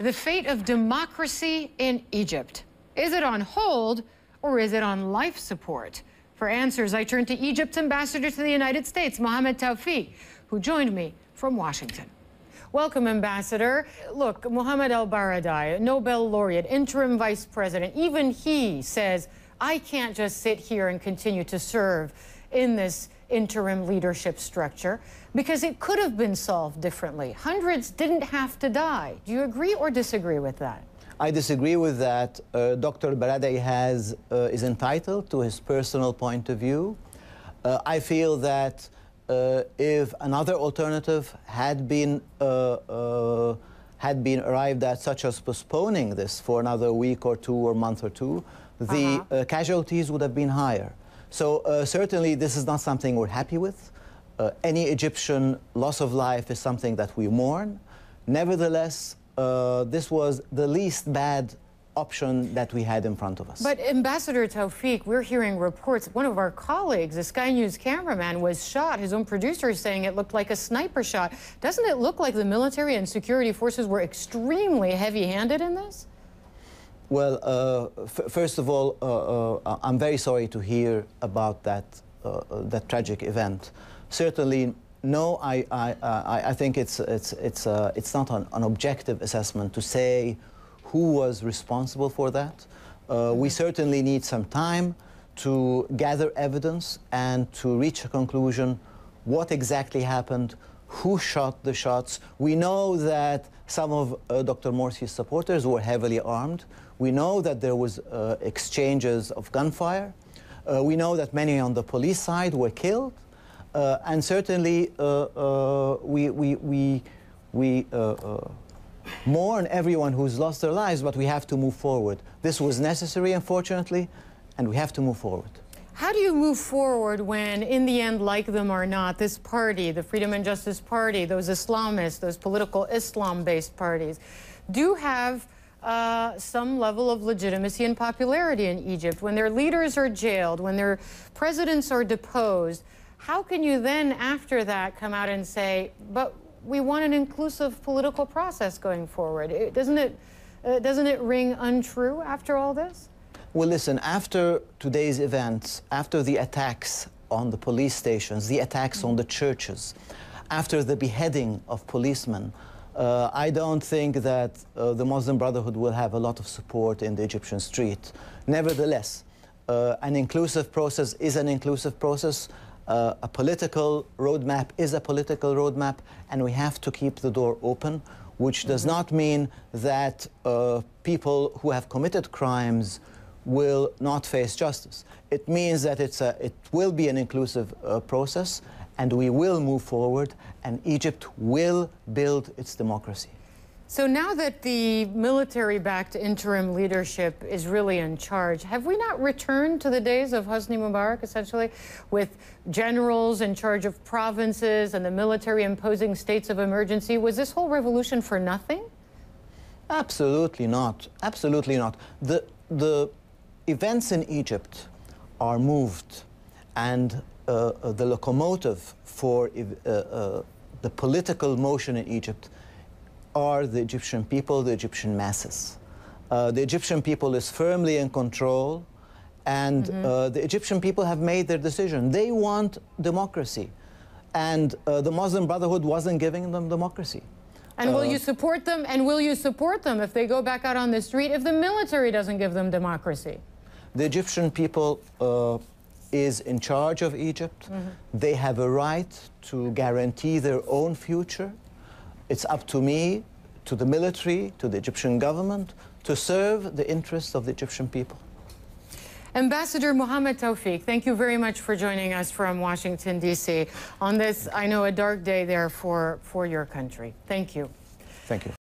The fate of democracy in Egypt. Is it on hold or is it on life support? For answers, I turn to Egypt's ambassador to the United States, Mohamed Tawfik, who joined me from Washington. Welcome, Ambassador. Look, Mohamed al-Baradei, Nobel laureate, interim vice president, even he says, I can't just sit here and continue to serve in this interim leadership structure because it could have been solved differently. Hundreds didn't have to die. Do you agree or disagree with that? I disagree with that. Dr. Baradei is entitled to his personal point of view. I feel that if another alternative had been arrived at, such as postponing this for another week or two or month or two, the casualties would have been higher. So certainly this is not something we're happy with. Any Egyptian loss of life is something that we mourn. Nevertheless, this was the least bad option that we had in front of us. But Ambassador Tawfik, we're hearing reports. One of our colleagues, a Sky News cameraman, was shot. His own producer is saying it looked like a sniper shot. Doesn't it look like the military and security forces were extremely heavy-handed in this? Well, first of all, I'm very sorry to hear about that tragic event. Certainly, no, I think it's not an objective assessment to say who was responsible for that. We certainly need some time to gather evidence and to reach a conclusion what exactly happened, who shot the shots. We know that some of Dr. Morsi's supporters were heavily armed. We know that there was exchanges of gunfire. We know that many on the police side were killed. And certainly we mourn everyone who's lost their lives, but we have to move forward. This was necessary, unfortunately, and we have to move forward. How do you move forward when, in the end, like them or not, this party, the Freedom and Justice Party, those Islamists, those political Islam-based parties, do have some level of legitimacy and popularity in Egypt? When their leaders are jailed, when their presidents are deposed, how can you then, after that, come out and say, but we want an inclusive political process going forward? Doesn't it ring untrue after all this? Well, listen, after today's events, after the attacks on the police stations, the attacks on the churches, after the beheading of policemen, I don't think that the Muslim Brotherhood will have a lot of support in the Egyptian street. Nevertheless, an inclusive process is an inclusive process. A political roadmap is a political roadmap, and we have to keep the door open, which does not mean that people who have committed crimes will not face justice. It means that it will be an inclusive process, and we will move forward, and Egypt will build its democracy. So now that the military-backed interim leadership is really in charge, have we not returned to the days of Hosni Mubarak, essentially, with generals in charge of provinces and the military imposing states of emergency? Was this whole revolution for nothing? Absolutely not. Absolutely not. The events in Egypt are moved, and the locomotive for the political motion in Egypt are the Egyptian people, the Egyptian masses. The Egyptian people is firmly in control, and the Egyptian people have made their decision. They want democracy, and the Muslim Brotherhood wasn't giving them democracy. And will you support them? And will you support them if they go back out on the street if the military doesn't give them democracy? The Egyptian people is in charge of Egypt. They have a right to guarantee their own future. It's up to me, to the military, to the Egyptian government, to serve the interests of the Egyptian people. Ambassador Mohamed Tawfik, thank you very much for joining us from Washington, D.C. on this, I know, a dark day there for your country. Thank you. Thank you.